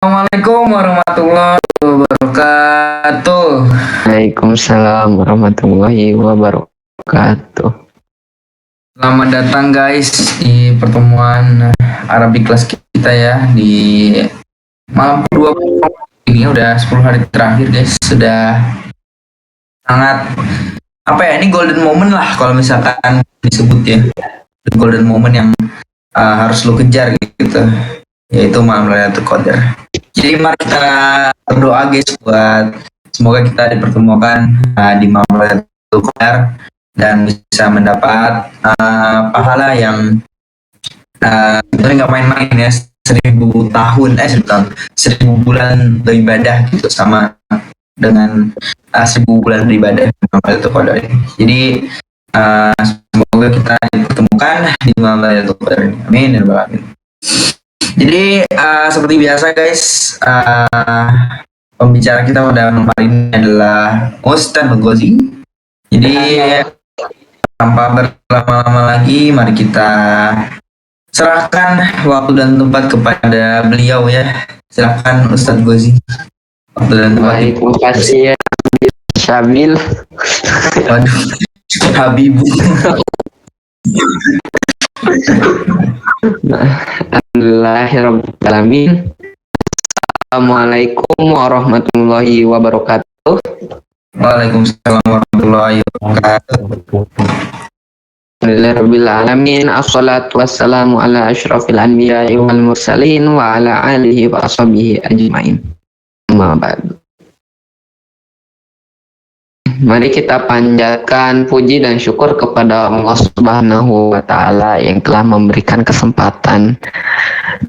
Assalamualaikum warahmatullahi wabarakatuh. Waalaikumsalam warahmatullahi wabarakatuh. Selamat datang guys di pertemuan Arabic kelas kita ya di malam kedua ini udah 10 hari terakhir guys. Sudah sangat ini golden moment lah kalau misalkan disebut ya. The golden moment yang harus lo kejar gitu. Yaitu malam Lailatul Qadar. Jadi mari kita berdoa guys buat semoga kita dipertemukan di malam Lailatul Qadar dan bisa mendapat pahala yang sebenarnya nggak main-main ya, 1000 bulan beribadah gitu, sama dengan 1000 bulan beribadah di malam Lailatul Qadar. Jadi semoga kita dipertemukan di malam Lailatul Qadar. Amin ya rabbal alamin. Jadi seperti biasa guys, pembicara kita pada malam hari ini adalah Ustadz Ghazi. Jadi tanpa berlama-lama lagi, mari kita serahkan waktu dan tempat kepada beliau ya. Silakan Ustadz Ghazi. Waktu dan tempat. Baik, terima kasih ya Syabil. Waduh, Habibu. Alhamdulillahirrahmanirrahim. Assalamualaikum warahmatullahi wabarakatuh. Waalaikumsalam warahmatullahi wabarakatuh. Alhamdulillahirrahmanirrahim. Assalatu wassalamu ala asyrafil anbiya'i wal mursalin wa ala alihi wa ashabihi ajma'in. Amma ba'du. Mari kita panjatkan puji dan syukur kepada Allah Subhanahu wa Ta'ala yang telah memberikan kesempatan,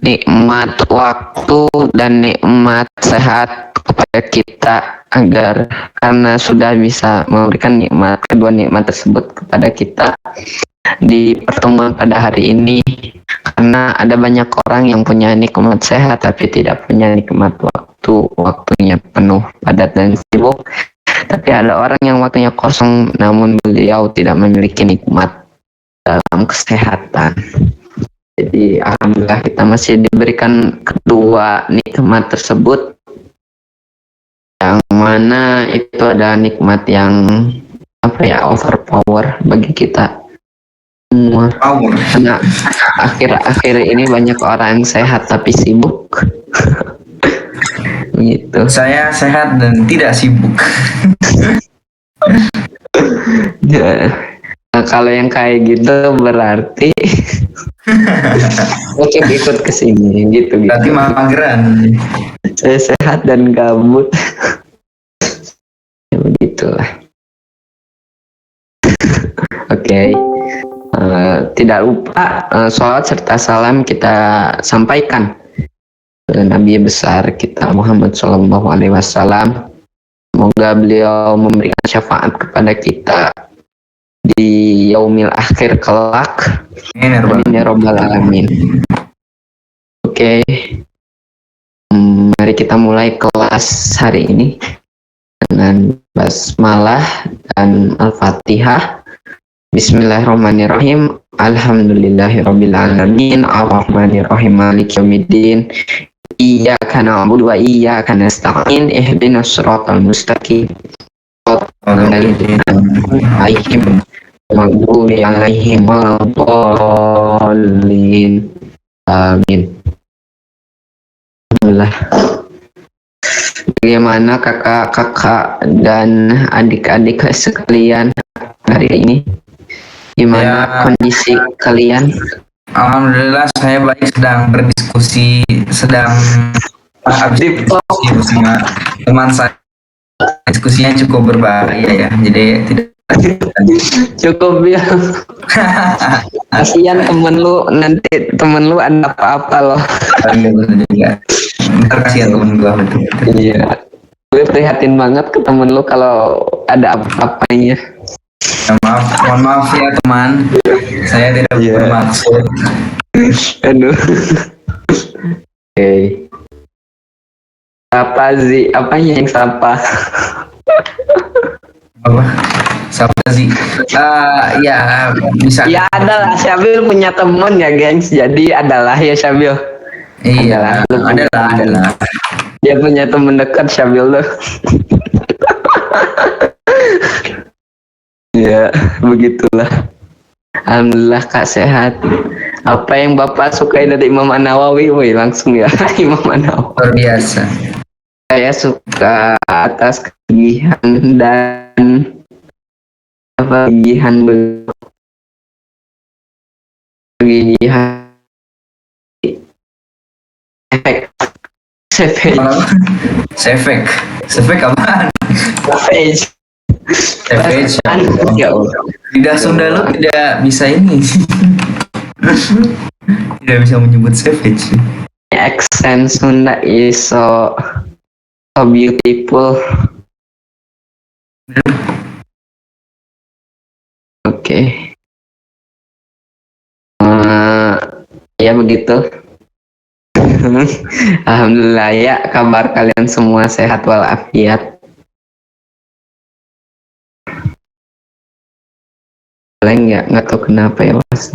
nikmat waktu dan nikmat sehat kepada kita, agar karena sudah bisa memberikan kedua nikmat tersebut kepada kita di pertemuan pada hari ini. Karena ada banyak orang yang punya nikmat sehat tapi tidak punya nikmat waktunya penuh, padat dan sibuk. Tapi ada orang yang waktunya kosong namun beliau tidak memiliki nikmat dalam kesehatan. Jadi alhamdulillah kita masih diberikan kedua nikmat tersebut, yang mana itu ada nikmat yang overpower bagi kita semua. Karena akhir-akhir ini banyak orang yang sehat tapi sibuk. Gitu. Saya sehat dan tidak sibuk. Ya. Nah, kalau yang kayak gitu berarti oke, ikut ke sini gitu. Berarti mageran. Saya sehat dan gabut. Ya, begitulah. Oke. Tidak lupa sholawat serta salam kita sampaikan Nabi besar kita Muhammad Sallallahu Alaihi Wasallam. Semoga beliau memberikan syafaat kepada kita di yaumil akhir kelak. Amin ya rabbal alamin. Oke. Mari kita mulai kelas hari ini dengan basmalah dan al-fatihah. Bismillahirrahmanirrahim. Alhamdulillahirabbil alamin. Arrahmanirrahim. Maliki yaumiddin. Iyyaka na'budu wa iyyaka nasta'in. Ihdinas siratal mustaqim. Alaihim maghdubi alaihim waladdallin. Amin. Alhamdulillah. Bagaimana kakak-kakak dan adik-adik sekalian hari ini? Gimana kondisi kalian? Alhamdulillah saya baik, sedang berdiskusi, sedang diskusi bersama teman saya. Diskusinya cukup berbahaya ya, jadi tidak cukup ya. Kasihan temen lu, nanti temen lu ada apa-apa loh. Ntar kasihan temen gua. Iya, gue prihatin banget ke temen lu kalau ada apa-apanya. Ya, mohon maaf ya teman, saya tidak bermaksud. Aduh. Oke. Apa sih? Apanya yang sapa? Apa? Siapa sih? Ya bisa. Ya adalah Syabil punya temen ya gengs, jadi adalah ya Syabil. Iya, adalah. Dia punya teman dekat Syabil tuh. Ya, begitulah. Alhamdulillah Kak sehat. Apa yang Bapak sukai dari Imam An-Nawawi? Woi, langsung ya. Imam An-Nawawi. Luar biasa. Saya suka atas kegigihan dan apa kegigihan efek Savage. Savage apaan? Savage. Ya Allah. Lidah Sunda lu tidak bisa ini. Tidak bisa menyebut savage. Accent Sunda is so beautiful. Oke. Ya begitu. Alhamdulillah ya, kabar kalian semua sehat walafiat. Boleh nggak tahu kenapa ya Mas.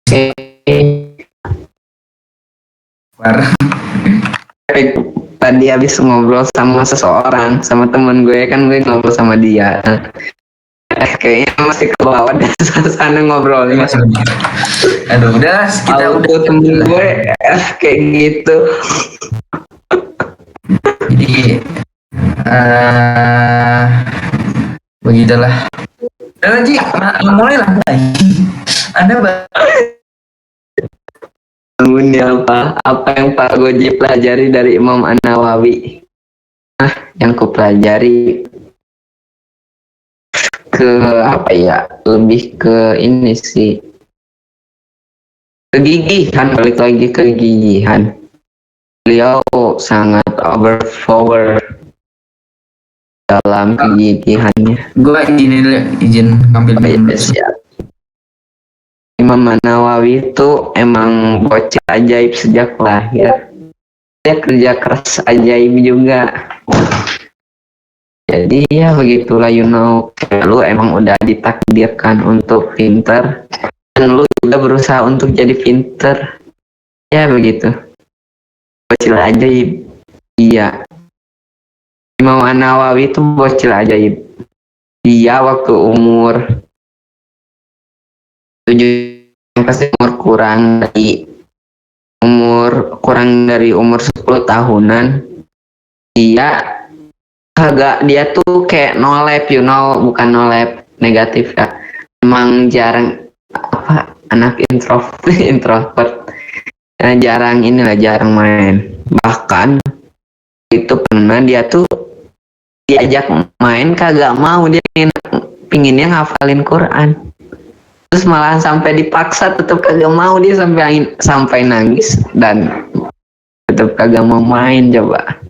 Oke. Tadi habis ngobrol sama seseorang, sama temen gue kan, gue ngobrol sama dia. Kayaknya masih ke bawah dan sana ngobrolnya. Aduh, udah kita udah temen gue kayak gitu. Jadi begitulah. Udah Ji, mulailah lagi. Anda Bangun apa yang Pak Goji pelajari dari Imam An-Nawawi? Yang ku pelajari ke apa ya, lebih ke ini sih, kegigihan, balik lagi ke kegigihan. Beliau sangat overpower dalam kegigihannya. gue izin ngambil dulu. Siap. Imam An-Nawawi itu emang bocil ajaib sejak lahir. Dia kerja keras ajaib juga. Jadi ya begitulah, lu emang udah ditakdirkan untuk pinter, dan lu juga berusaha untuk jadi pinter. Ya begitu. Bocil ajaib. Iya. Imam An-Nawawi itu bocil ajaib. Dia waktu umur 7, pasti kurang dari umur 10 tahunan, dia tuh kayak no lab, bukan no lab negatif ya, emang jarang anak introvert, jarang main. Bahkan itu pernah dia tuh diajak main kagak mau, dia pinginnya ngafalin Quran. Terus malahan sampai dipaksa tetap kagak mau, dia sampai nangis dan tetap kagak mau main. Coba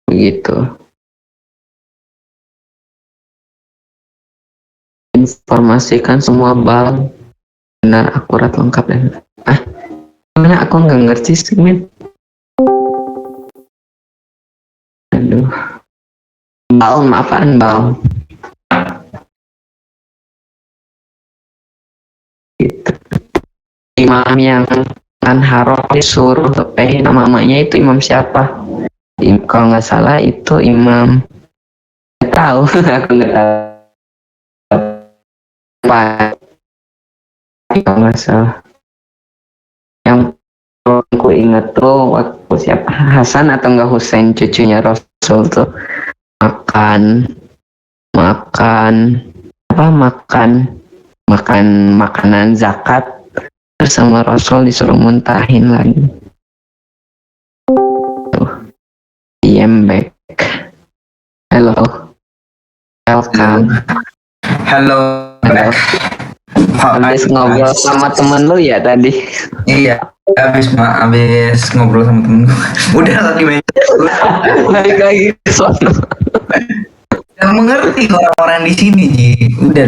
begitu. Informasikan semua bal benar, akurat, lengkap dan mana aku nggak ngerti sih, men. Aduh, apaan bal? Gitu. Imam yang Harok disuruh namanya itu imam siapa? Kalau nggak salah itu imam, nggak tahu. Aku nggak tahu apa, kalau nggak salah. Yang aku ingat tuh waktu siapa, Hasan atau nggak Husain, cucunya Rasul tuh makan makanan zakat, bersama Rasul disuruh muntahin lagi. Back. Hello. Welcome. Halo. Habis ngobrol sama temen lu ya tadi? Iya, habis ngobrol sama temen gue. Udah lagi main. Balik lagi ke sono. Yang mengerti orang-orang di sini, Ji. Udah.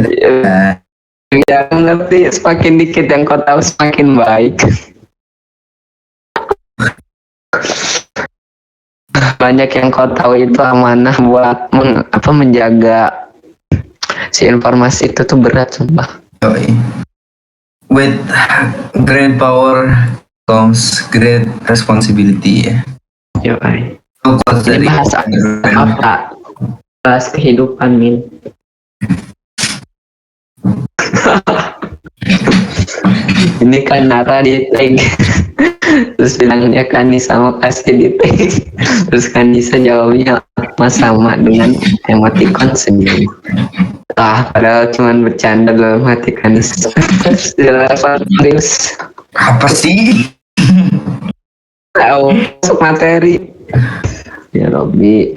Yang mengerti semakin dikit, yang kau tahu semakin baik. Banyak yang kau tahu itu amanah buat menjaga si informasi itu tuh berat, sumpah. With great power comes great responsibility ya. Yo, ay. Itu quotes Ini dari bahasa apa? Bahas kehidupan, Min. Ini kan Nara di tag. Terus bilangnya Kanisa mau kasih di tag. Terus Kanisa jawabnya sama dengan emoticon senyum. Padahal cuma bercanda dalam hati Kanisa. Terus apa sih? tahu masuk materi. Ya Robi.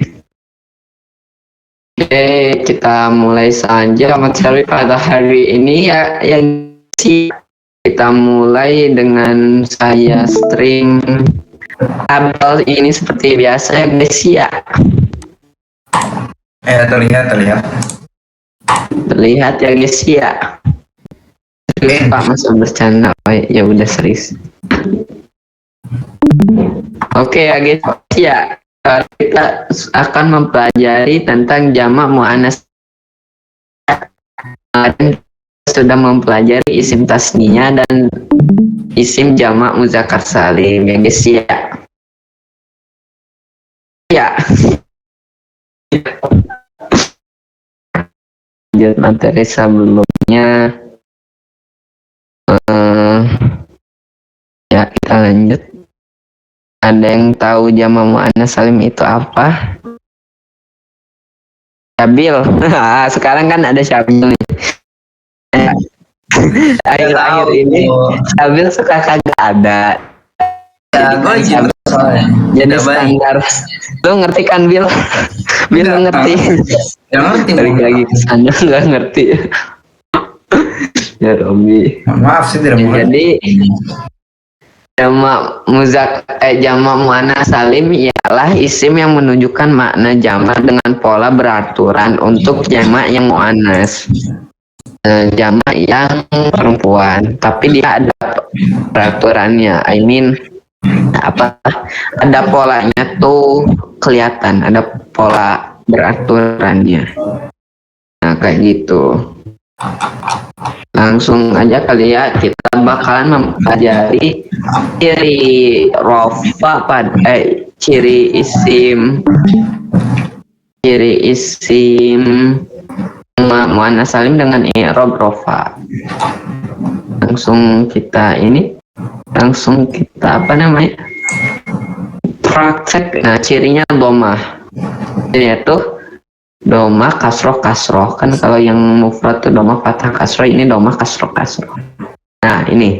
Oke, kita mulai saja materi pada hari ini ya yang kita mulai dengan saya stream tabel ini seperti biasa ya guys ya. Terlihat. Terlihat ya guys ya. Serius Pak, masa bercanda? Oh, ya udah serius. Oke ya guys ya. Kita akan mempelajari tentang jamak muannats. Sudah mempelajari isim tasniya dan isim jamak muzakkar salim ya guys ya. Ya. Lanjut materi sebelumnya. Ya kita lanjut. Ada yang tahu jamak muannats salim itu apa? Syabil. Sekarang kan ada Syabil nih. Akhir-akhir ini Syabil suka kagak ada. Ya, gue izin soalnya. Jadi standar. Lu ngerti kan Bil? Bil ngerti. Ya ngerti. Balik lagi ke sana nggak ngerti. Ya Robi. Maaf sih tidak mengerti. Jadi jamak muannats salim ialah isim yang menunjukkan makna jamak dengan pola beraturan untuk jamak yang muannats. Jamak yang perempuan, tapi dia ada peraturannya. I mean ada polanya tuh kelihatan, ada pola beraturannya. Nah kayak gitu. Langsung aja kali ya, kita bakalan mempelajari ciri rofa ciri isim muannats salim dengan i'rab rofa. Langsung kita praktek. Nah cirinya domah, yaitu domah kasroh kan kalau yang mufrad itu domah fathah kasroh, ini domah kasroh. Nah ini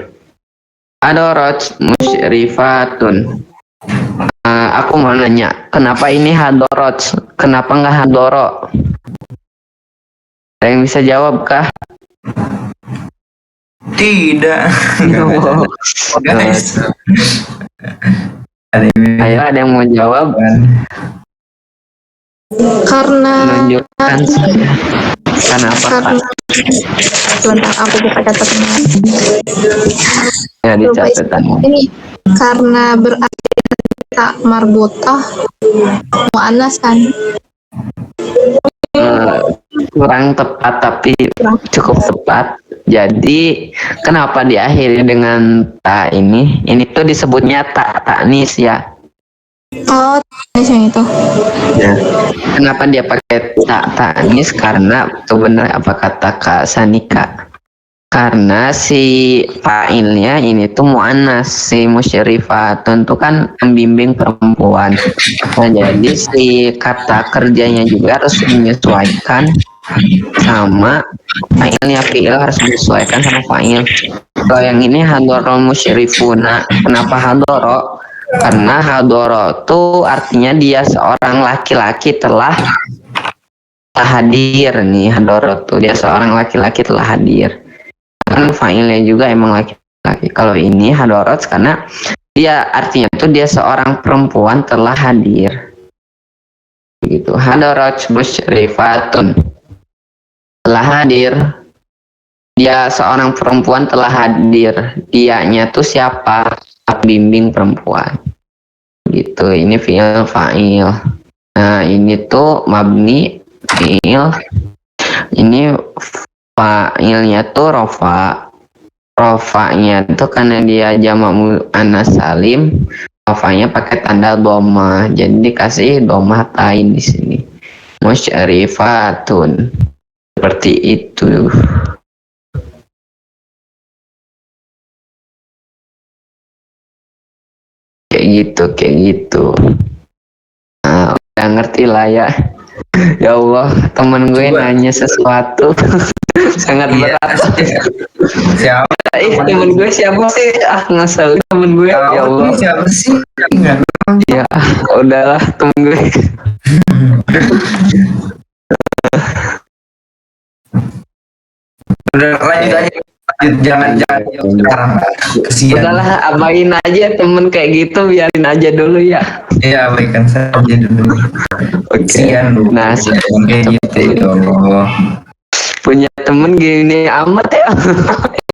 hadorot musyrifatun. Aku mau nanya, kenapa ini hadorot, kenapa nggak hadoro? Ada yang bisa jawab kah? Tidak. Guys. Ayo ada yang mau jawab? Karena menunjukkan kenapa sebentar aku buka catatannya. ya di catatan Ini karena berarti tak marbutah muannas kan. Kurang tepat tapi cukup tepat. Jadi kenapa diakhiri dengan ta ini? Ini tuh disebutnya tak taknis ya. Oh, yang itu. Ya. Kenapa dia pakai tak taknis? Karena itu benar apa kata Kak Sanika. Karena si fa'ilnya ini tuh muannas, si musyrifatun itu kan pembimbing perempuan. Nah, jadi si kata kerjanya juga harus menyesuaikan sama fa'ilnya, fi'il harus menyesuaikan sama fa'il. Kalau yang ini hadorol musyrifuna, kenapa hadoro? Karena hadoro itu artinya dia seorang laki-laki telah hadir nih. Hadoro tuh dia seorang laki-laki telah hadir. Kan fa'ilnya juga emang laki-laki. Kalau ini hadorot karena dia artinya tuh dia seorang perempuan telah hadir. Gitu. Hadorot musyrifatun, telah hadir. Dia seorang perempuan telah hadir. Dianya tuh siapa? Bimbing perempuan. Gitu. Ini fi'il fa'il. Nah, ini tuh mabni fi'il. Ini fa'ilnya tuh rofa. Rofanya tuh karena dia jamak muannas salim, rofanya pakai tanda dhamma. Jadi dikasih dhamma tain di sini. Musyrifatun. Seperti itu. Kayak gitu. Nah, udah ngerti lah ya. Ya Allah, temen gue nanya sesuatu sangat berat. Siapa? Temen gue siapa sih? Ngasal temen gue. Ya Allah. Siapa sih? Enggak. Ya, udahlah temen gue. Udah lanjut aja. Jangan sekarang. Kesian. Udahlah, abain aja temen kayak gitu, biarin aja dulu ya. Iya, abaikan saja dulu. Kesian lu. Nah, Kayak gitu ya Allah. punya temen gini amat ya.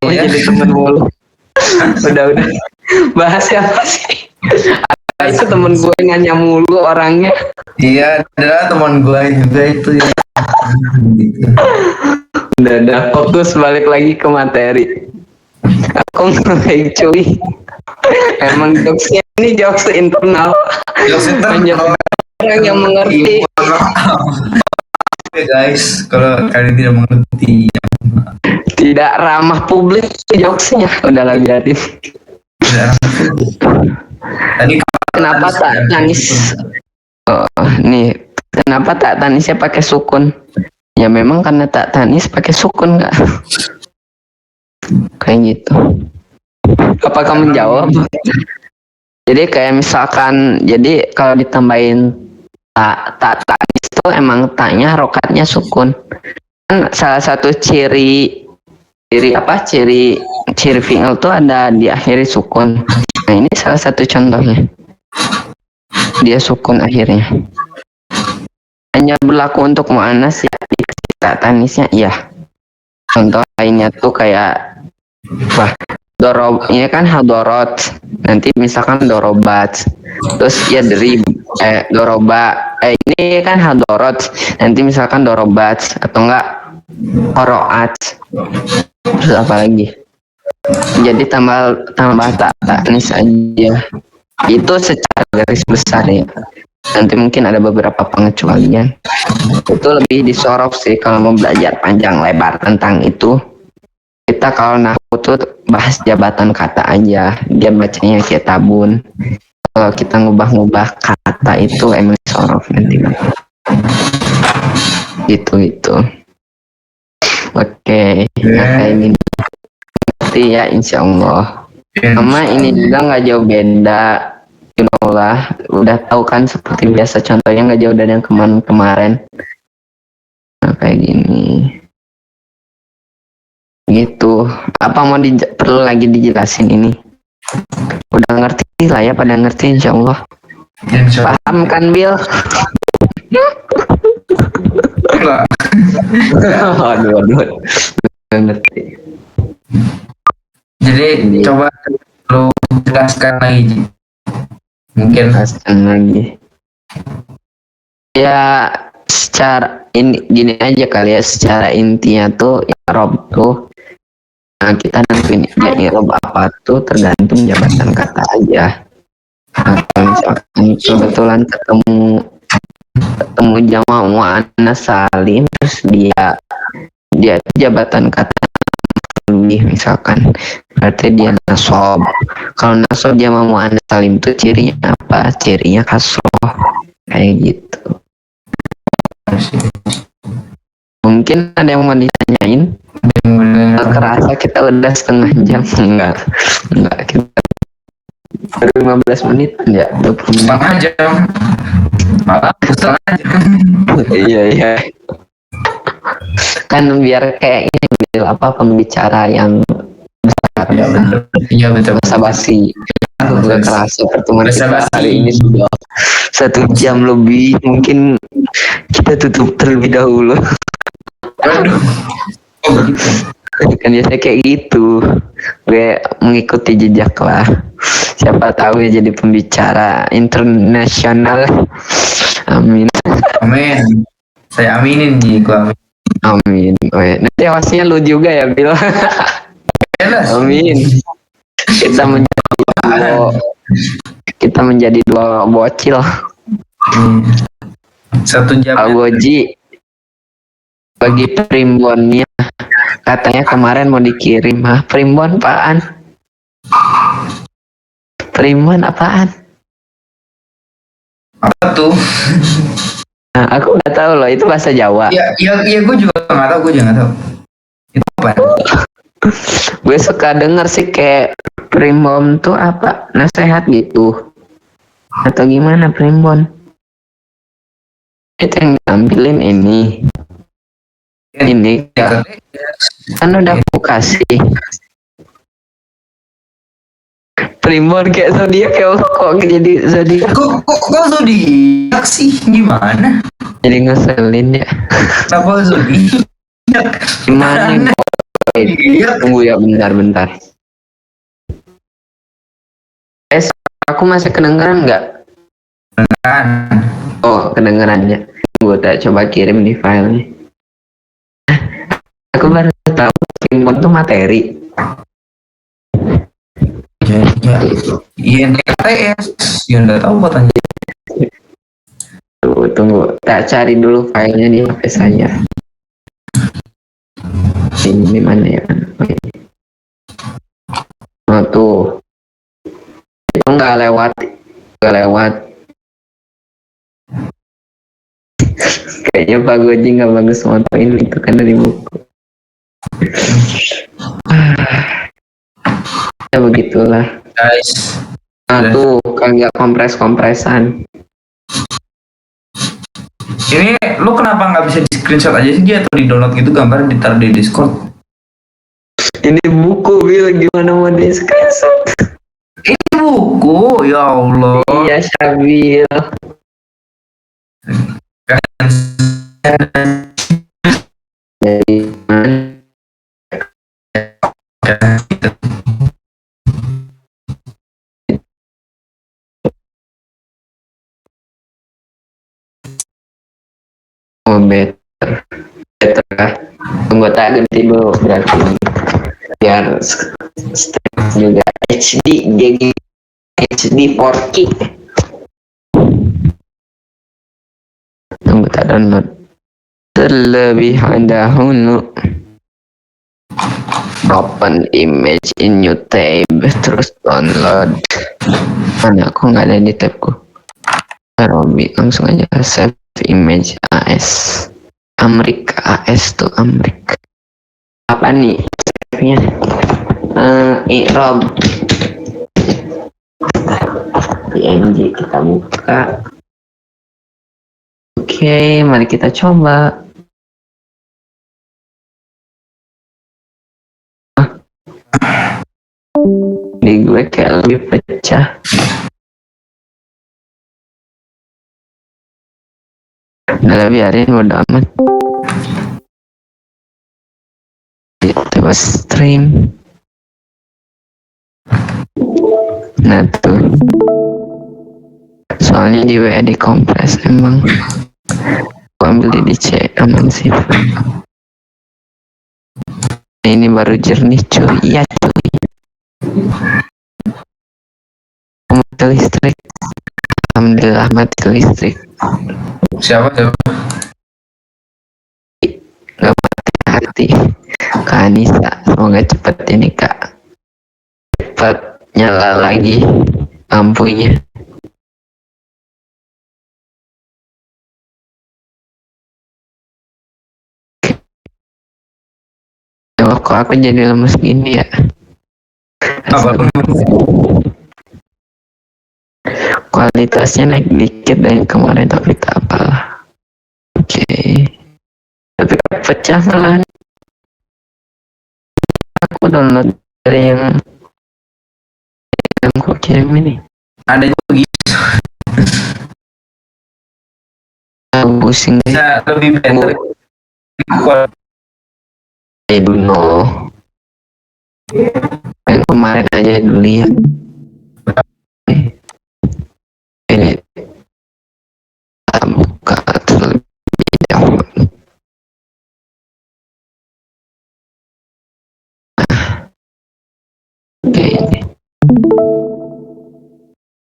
Iya. Jadi temen mulu. Udah. Bahas siapa sih? Itu temen gue nanya mulu orangnya. Iya, adalah teman gue juga itu ya. Gitu. Udah fokus balik lagi ke materi. Aku ngebaik cuy. Emang jokesnya ini jokes internal. Banyak orang yang mengerti. Oke guys, kalau kalian tidak mengerti, Tidak ramah publik jokesnya. Udahlah biarin. tadi Kenapa tak tanis? Oh, nih, kenapa tak tanisnya pakai sukun? Ya memang karena tak tanis pakai sukun nggak? Kayak gitu. Apakah menjawab? Jadi kayak misalkan, jadi kalau ditambahin tak tanis itu emang taknya rokatnya sukun. Kan salah satu ciri fi'il tuh ada diakhiri sukun. Nah ini salah satu contohnya. Dia sukun akhirnya. Hanya berlaku untuk mu'annas ya, tak tanisnya iya. Contoh lainnya tuh kayak ini kan hadorot, nanti misalkan dorobat, terus ya doroba, ini kan hadorot, nanti misalkan dorobat atau enggak koroat, terus apa lagi? Jadi tambah tak tanis aja. Itu secara garis besar ya. Nanti mungkin ada beberapa pengecualian. Itu lebih disorot sih kalau mau belajar panjang lebar tentang itu. Kita kalau nahwu tuh bahas jabatan kata aja. Dia bacanya kayak tabun. Kalau kita ngubah-ngubah kata itu emang disorot nanti. Gitu. Oke. Nah, kayak gini. Nanti ya insya Allah. Sama ini juga nggak jauh beda, you know lah, udah tahu kan seperti biasa contohnya nggak jauh dari yang kemarin. Nah kayak gini, gitu. Apa mau perlu lagi dijelasin ini? Udah ngerti lah ya, pada ngerti insya Allah. Paham kan Bill? Aduh, ngerti. Jadi coba lu jelaskan lagi Ji. Mungkin Jelaskan lagi. Ya secara ini gini aja kali ya, secara intinya tuh i'rab tuh, nah kita nentuin ya i'rab apa tuh tergantung jabatan kata aja. Nah, kalau misalkan kebetulan ketemu jamak muannas salim, terus dia jabatan kata lebih misalkan, berarti dia nasab. Kalau nasab jamak muannas salim itu cirinya apa? Cirinya kasroh kayak gitu. Mungkin ada yang mau ditanyain? Kerasa kita udah setengah jam. Enggak kita baru 15 menit ya, 20 menit. setengah jam. Malah setengah jam. Iya. Kan biar kayak ini pembicara yang besar. Iya betul. Basa-basi. Udah kerasa pertemuan kita Basa-basi. hari ini sudah 1 jam lebih. Mungkin kita tutup terlebih dahulu. Waduh. Oh begitu. Kan biasanya kayak gitu. Gue mengikuti jejak lah. Siapa tahu ya jadi pembicara internasional. Amin. Amin. Saya aminin Ji, gua amin. Amin. Oh, ya. Nanti awasnya lu juga ya Bil. Jelas. Amin. Kita menjadi kita menjadi dua bocil. Satu jam. Pak Goji bagi primbonnya katanya kemarin mau dikirim. Primbon apaan? Primbon apaan? Apa tuh? Nah, aku nggak tahu loh, itu bahasa Jawa. Iya, gue juga nggak tahu, Itu apa? Gue suka denger sih kayak primbon tuh apa? Nasehat gitu. Atau gimana primbon? Itu yang tampilin ini. Ini kan udah aku kasih. Primbon kayak zodiak kok jadi zodiak. Kok zodiak sih? Gimana? Jadi ngeselin ya. Kenapa zodiak? Gimana? Tunggu ya bentar. Aku masih kedengeran nggak? Kan? Oh, kedengerannya. Gue tak coba kirim di filenya. Aku baru tahu primbon tuh materi. Ya. INTKTS. Ya nggak tahu katanya. Tunggu. Tak cari dulu filenya di HP saya. Ini mana ya? Oh, tuh. Itu nggak lewat. Kayaknya Pak Goji nggak bagus motoin itu kan dari buku. Ya begitulah. Guys. Tuh kagak kompresan. Ini lu kenapa nggak bisa di screenshot aja sih dia, atau di download gitu gambar ditaruh di Discord? Ini buku Bil, gimana mau di screenshot? Ini buku, ya Allah. Iya Syabil. Jadi better lah. Tunggu tak ganti dulu berarti biar strength juga HD GG HD 4K. Tunggu tak download terlebih dahulu. Open image in new tab, terus download. Mana aku nggak ada di tabku. Robi langsung aja save image AS. Amerika AS tuh Amerika. Apa nih save-nya? Irob PNG kita buka. Oke, mari kita coba. Di gue kayak lebih pecah. Udah biarin bodo amat. Coba stream. Nah tuh. Soalnya di WA dikompres emang. Aku ambil di DC aman sih. Ini baru jernih cuy. Iya cuy. Mati listrik. Alhamdulillah mati listrik. Siapa? Gak mati hati. Kak Anissa, semoga cepet ini kak. Cepet nyala lagi lampunya. Oh, kok aku jadi lemes gini ya? Kualitasnya naik dikit dari kemarin, tapi tak apalah. Oke. Tapi pecah malah. Aku download dari yang aku kirim ini. Ada juga gitu. Pusing deh. Bisa lebih better. Dulu. Yang kemarin aja dulu ya. Ini buka terlebih dahulu.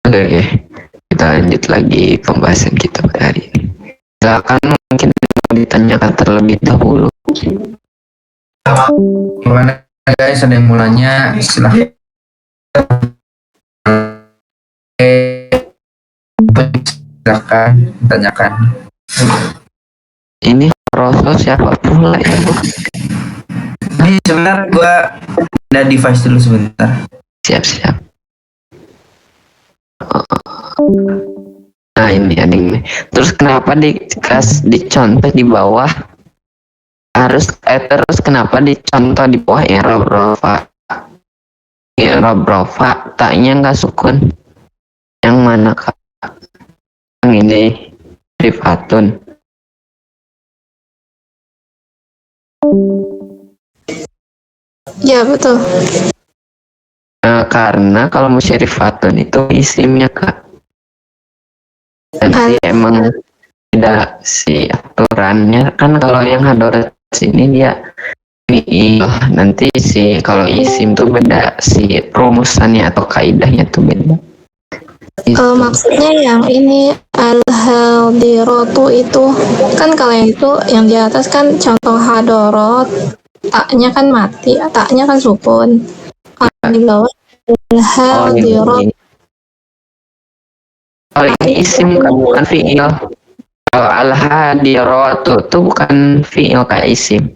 Oke. Kita lanjut lagi pembahasan kita pada hari ini. Silakan, mungkin ditanyakan terlebih dahulu. Gimana guys, ada yang mau nanya? Silahkan. Silahkan tanyakan. Ini Rasul siapa pula ya, Bu? Ini sebentar gua ada device dulu sebentar. Siap-siap. Nah, ini ading nih. Terus kenapa dicontoh di bawah terus kenapa dicontoh di bawah i'rab rofa taknya nggak sukun? Yang mana, Kak? Yang ini rifatun. Ya, betul. Nah, karena kalau musyrifatun itu isimnya, Kak. Nanti emang tidak si aturannya kan, kalau yang hadorat sini dia fi'il, nanti si kalau isim tuh beda, si rumusannya atau kaidahnya tuh beda. Maksudnya yang ini al-hadiratu itu kan, kalau yang itu yang di atas kan contoh hadorot, taknya kan mati, taknya kan sukun. Kalau di bawah al-hadirot, Kalau ini isim kan, bukan fi'il. Kalau al-hadiratu tuh bukan fi'il kayak isim.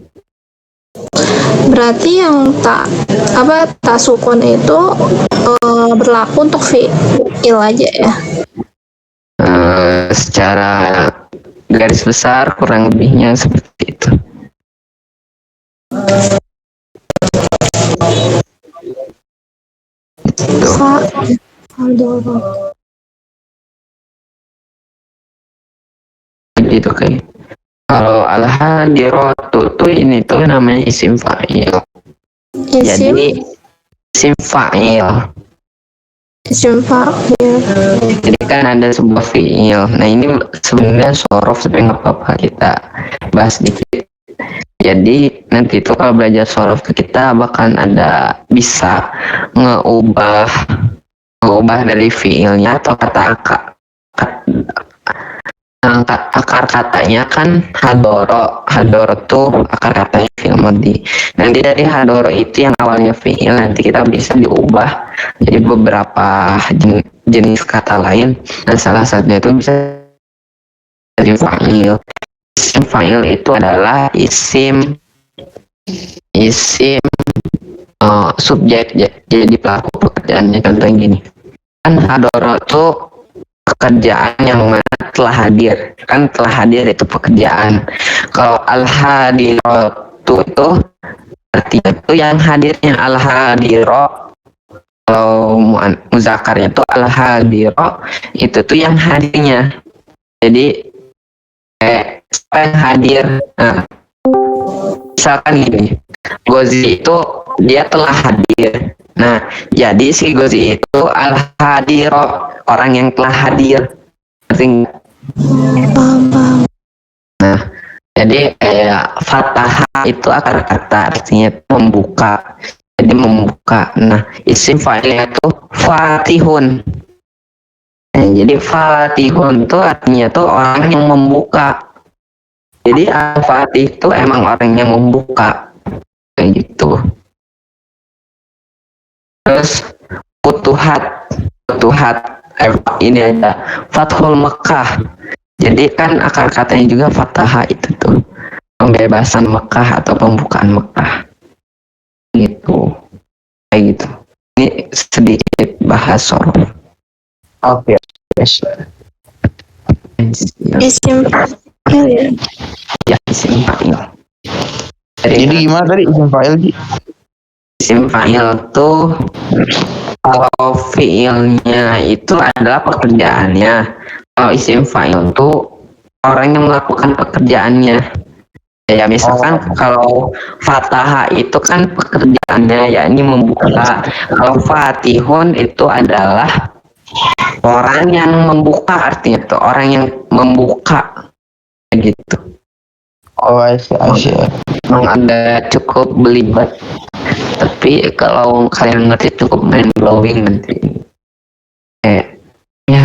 berarti yang tak sukun itu berlaku untuk fi'il aja ya. Secara garis besar kurang lebihnya seperti itu. Gitu kayak. Kalau al-hadiratu tuh ini tuh namanya isim fa'il. Jadi isim fa'il. Jadi kan ada sebuah fi'il. Nah, ini sebenarnya sorof, sebenarnya nggak apa-apa kita bahas dikit. Jadi nanti itu kalau belajar sorof kita bahkan ada bisa ngeubah dari fi'ilnya atau kata akar katanya kan hadoro tuh akar katanya fi'il madhi. Nanti dari hadoro itu yang awalnya fi'il, nanti kita bisa diubah jadi beberapa jenis kata lain, dan salah satunya itu bisa jadi fa'il. Isim fa'il itu adalah isim subjek, jadi pelaku pekerjaannya. Contohnya gini, kan hadoro tuh pekerjaan yang mana telah hadir, kan telah hadir itu pekerjaan. Kalau al-hadiratu itu artinya itu yang hadirnya, al-hadiro. Kalau muzakarnya itu al-hadiro, itu tuh yang hadirnya. Jadi siapa yang hadir? Nah, misalkan gini, Gozi itu dia telah hadir. Nah, jadi si Gozi itu al-hadiro, orang yang telah hadir. Nah, jadi fatah itu akar kata, artinya membuka. Jadi membuka. Nah, isim fa'ilnya itu fatihun. Nah, jadi fatihun itu artinya tuh orang yang membuka. Jadi al-fatih itu emang orang yang membuka. Kayak gitu. Terus futuhat ini ada Fathul Mekah. Jadi kan akar katanya juga fathah, itu tuh pembebasan Mekah atau pembukaan Mekah. Gitu. Kayak gitu. Ini sedikit bahas sorof. Oke. Isim fa'il ya. Ya, isim fa'il. Jadi gimana tadi isim fa'il, Ji? Isim fa'il tuh kalau fi'ilnya itu adalah pekerjaannya. Kalau isim fa'il tuh orang yang melakukan pekerjaannya. Ya misalkan kalau fatahah itu kan pekerjaannya, ya ini membuka. Kalau fatihun itu adalah orang yang membuka, artinya tuh orang yang membuka gitu. Oh, I see. Memang ada cukup belibet, tapi kalau kalian ngerti cukup mind blowing nanti.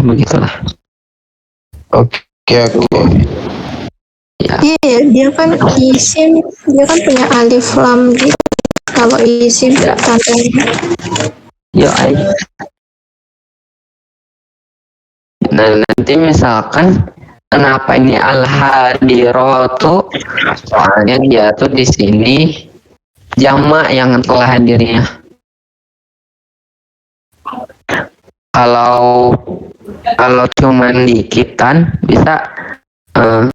begitulah. Oke. Ya, Iya, dia kan punya alif lam gitu. Kalau isim tandanya. yo ay. Nah, nanti misalkan kenapa ini al-hadiratu? Soalnya dia tuh di sini jamak yang telah hadirnya. Kalau cuman dikitan bisa eh,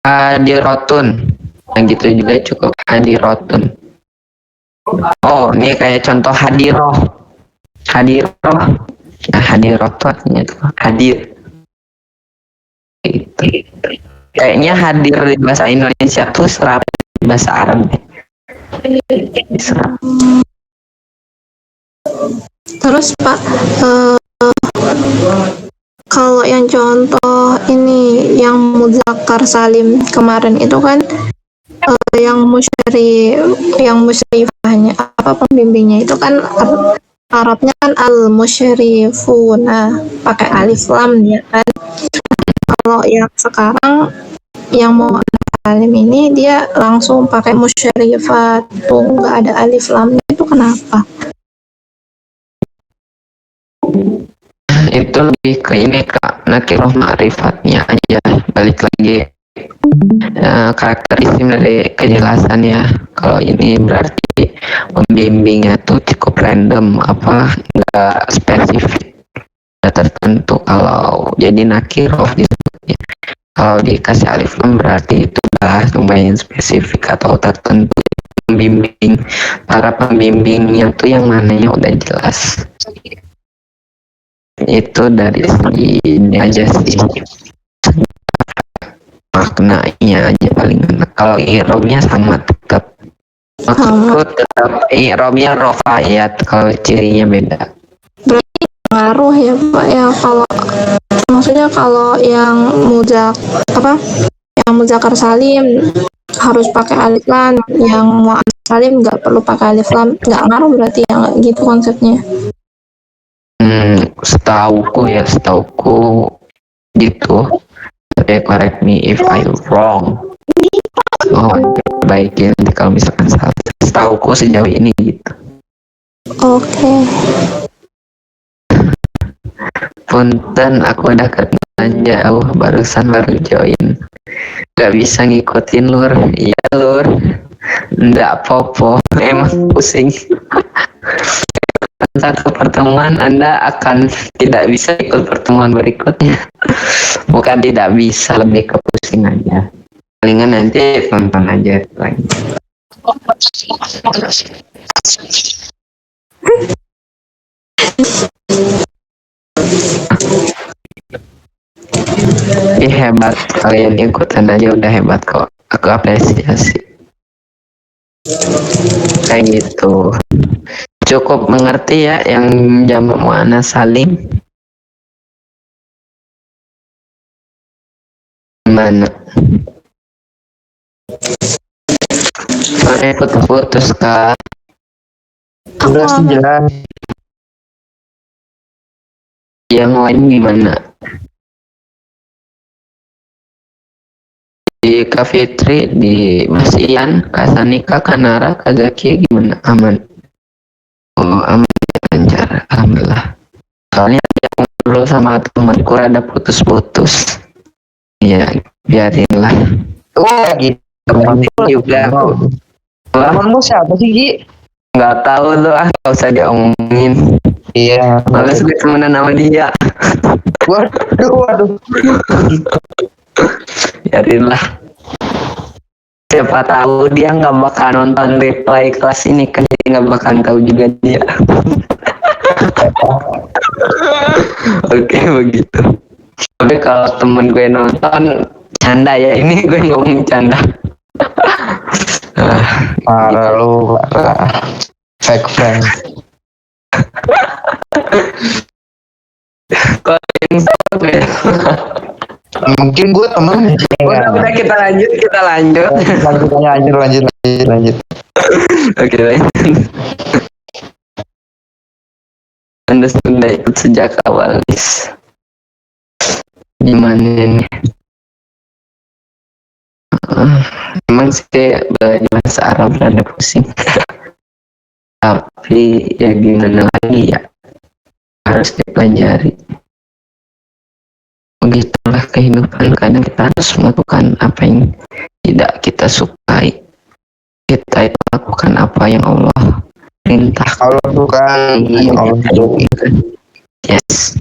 hadirotun. Nah gitu juga cukup hadirotun. Oh, ini kayak contoh hadiroh. Hadiroh. Nah, hadiroh tuh artinya tuh hadir. Gitu. Kayaknya hadir di bahasa Indonesia tuh serap di bahasa Arab. Serap. Terus Pak, kalau yang contoh ini yang muzakkar salim kemarin itu kan yang musyrifahnya apa pembimbingnya itu kan Arabnya kan al musyrifuna pakai alif lam ya kan. Kalau yang sekarang yang mau salim ini dia langsung pakai musyrifat tuh nggak ada alif lamnya itu kenapa? Itu lebih ke ini kak, nakiroh ma'rifatnya aja. Balik lagi karakter isim dari kejelasannya. Kalau ini berarti pembimbingnya tuh cukup random, apa nggak spesifik, nggak tertentu. Kalau jadi nakiroh disebutnya, kalau dikasih alif lam berarti itu udah lumayan spesifik atau tertentu. Pembimbing, para pembimbingnya tuh yang mananya udah jelas. Itu dari segi ini aja sih, maknanya aja paling enak. Kalau i'rabnya sama tetap, maksudku tetap i'rabnya rofa'iyat, kalau cirinya beda. Berarti ngaruh ya Pak ya kalau maksudnya kalau yang muzakkar salim harus pakai alif lam, yang muannats salim nggak perlu pakai alif lam, nggak ngaruh berarti ya nggak gitu konsepnya. Setauku gitu. Tapi correct me if I wrong. Oh, perbaikin kalau misalkan salah. Setauku sejauh ini gitu. Oke. Punten, aku udah kenalan jauh, barusan baru join. Gak bisa ngikutin lur. Iya lur. Nggak popo, emang pusing. Satu pertemuan Anda akan tidak bisa ikut pertemuan berikutnya. Bukan tidak bisa, lebih ke pusing aja. Palingan nanti tonton aja lagi. Hebat, kalian ikutan aja udah hebat kok. Aku apresiasi. Kayak gitu. Cukup mengerti ya yang jamak muannats salim. Mana? Sorry putus-putus kak. Udah sih jelas. Yang lain gimana? Di Kak Fitri, di Mas Ian, Kak Sanika, Kak Nara, Kak Zaki gimana? Aman? Oh aman, lancar, alhamdulillah. Soalnya aku ngobrol sama temanku ada putus-putus. Ya biarinlah. Gitu. Temanku juga aku. Temenmu siapa sih Gi? Nggak tahu tuh nggak usah diomongin. Iya. Males gue temenan sama dia. Waduh. Biarinlah. Siapa tahu dia nggak bakal nonton replay kelas ini kan, jadi nggak bakal tahu juga dia. Oke begitu. Tapi kalau temen gue nonton canda ya, ini gue ngomong canda. Parah lu, parah. Fake friend. Kalau yang satu ya. Mungkin gue temen. Udah kita lanjut. Lanjut. Oke, lanjut. Anda sudah ikut sejak awal, guys. Gimana ini? Emang sih belajar bahasa Arab rada pusing. Tapi ya gimana lagi ya, harus dipelajari. Begitulah kehidupan, kadang kita harus melakukan apa yang tidak kita sukai. Kita itu lakukan apa yang Allah perintah. Allah bukan yang Allah suruh. Yes.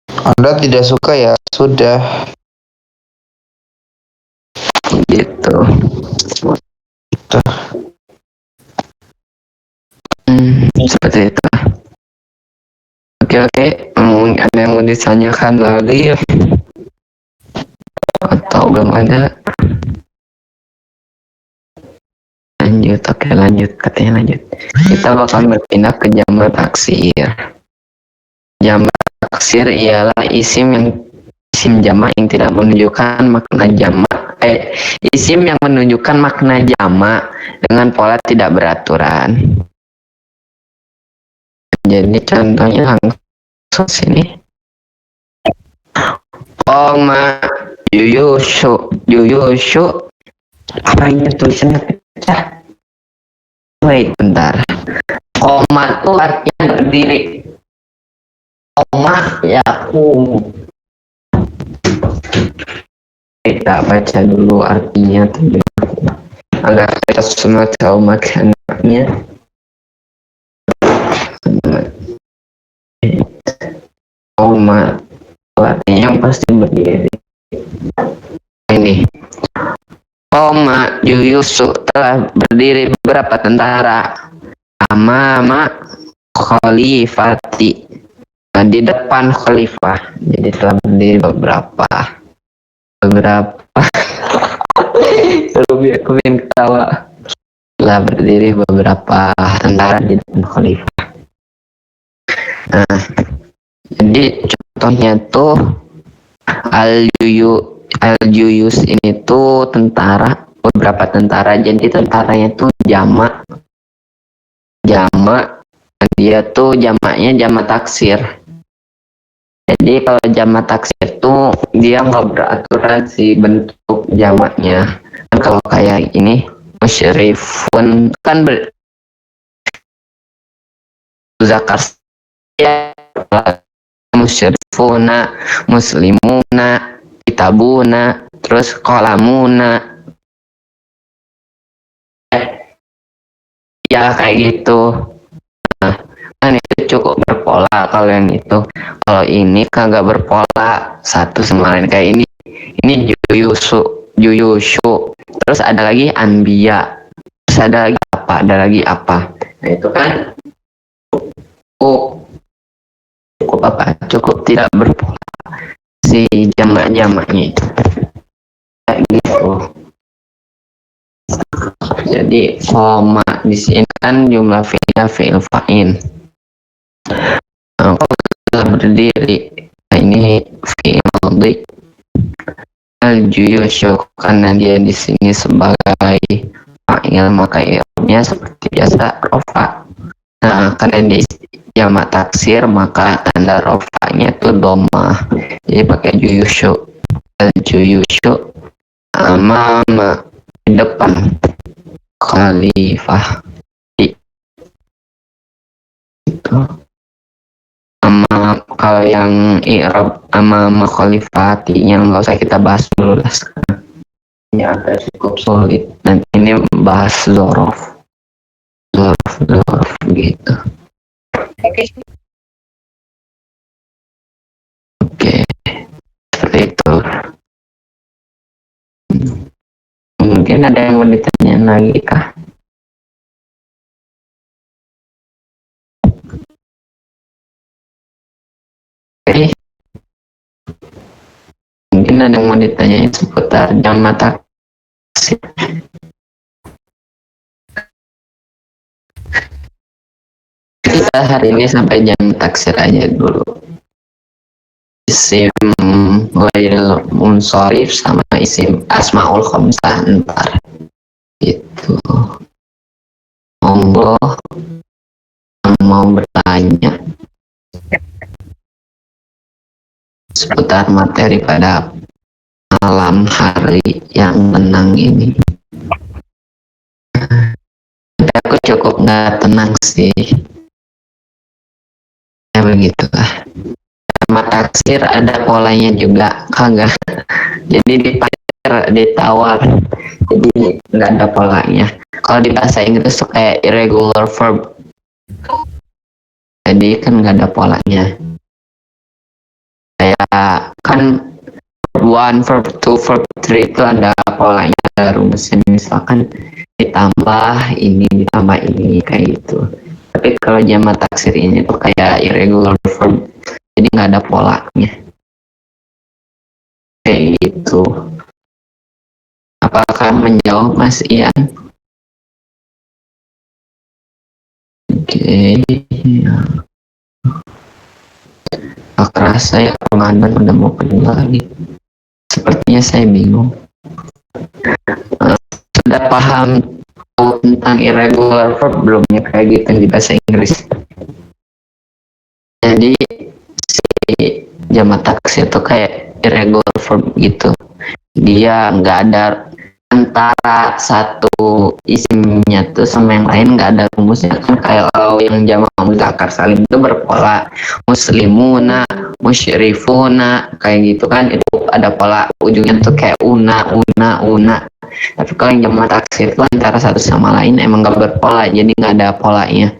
Anda tidak suka ya sudah. Gitu. Seperti itu. Oke. Mungkin ada yang mau ditanyakan lagi atau belum ada? Lanjut. Katanya lanjut. Kita bakal berpindah ke jamak taksir. Jamak taksir ialah isim jamak yang tidak menunjukkan makna jamak. Isim yang menunjukkan makna jamak dengan pola tidak beraturan. Jadi contohnya langsung sini. Oma yuyushu. Apa ini tulisannya pecah? Wait, bentar. Oma itu artinya berdiri. Oma yakum. Kita baca dulu artinya agar kita semua tahu maknanya. Oma artinya pasti berdiri. Ini Oma Yuyusu telah berdiri beberapa tentara amama khalifati, di depan khalifah. Jadi telah berdiri beberapa lebih aku ingin ketawa. Telah berdiri beberapa tentara di depan khalifah. Nah, jadi contohnya tuh al-juyus ini tuh tentara, beberapa tentara. Jadi tentaranya tuh jamak, dia tuh jamaknya jamak taksir. Jadi kalau jamak taksir tuh dia nggak beraturan sih bentuk jamaknya. Kan kalau kayak ini musyrifun kan zakar ya, musyrifuna, muslimuna, kitabuna, terus kolamuna, ya kayak gitu. Nah, kan itu cukup berpola. Kalau yang itu, kalau ini kagak berpola satu sama lain. Kayak ini juyushu, terus ada lagi anbiya, terus ada lagi apa. Nah itu kan cukup tidak berpola si jamak-jamaknya itu kayak gitu. Jadi koma di sini kan jumlah fi'il fa'in. Nah, kalau berdiri, nah ini fi'il madhi. Al-juyushu karena dia di sini sebagai fa'il, maka i'rabnya seperti biasa rofa. Nah, karena dia jamak taksir maka tanda rofanya itu dhammah. Jadi pakai juyushu. Al-juyushu amama, di depan khalifah. Itu kalau yang i'rab amama khalifatinya nggak usah kita bahas dulu lah sekarang. Ini agak cukup sulit. Nanti ini bahas zorof gitu. Oke, seperti itu. Mungkin ada yang mau ditanya lagi kah? Oke. Mungkin ada yang mau ditanyain seputar jamak taksir. Kita hari ini sampai jamak taksir aja dulu. Isim ghairil munsharif sama isim asmaul khamsah ntar. Itu. Monggo mau bertanya. seputar materi pada malam hari yang tenang ini. Tapi aku cukup nggak tenang sih. Ya begitulah. Sama taksir ada polanya juga, kagak. Jadi ditawar. Jadi nggak ada polanya. Kalau di bahasa Inggris tuh kayak irregular verb. Jadi kan nggak ada polanya. Kayak kan verb 1, verb 2, verb 3 itu ada polanya, ada rumusnya. Misalkan ditambah ini kayak gitu. Tapi kalau jamak taksir ini tuh kayak irregular verb. Jadi nggak ada polanya. Kayak gitu. Apakah menjawab Mas Ian? Oke. Ya. Aku rasa ya Ramadan udah mau kedua lagi. Sepertinya saya bingung. Sudah paham tentang irregular verb belum ya kayak gitu di bahasa Inggris? Jadi si jamak taksir itu kayak irregular verb gitu. Dia nggak ada antara satu isimnya tuh sama yang lain, nggak ada rumusnya kan. Kayak kalau yang jamak mudzakkar salim itu berpola muslimuna, musyrifuna kayak gitu kan, itu ada pola ujungnya tuh kayak una. Tapi kalau yang jamak taksir itu antara satu sama lain emang nggak berpola, jadi nggak ada polanya.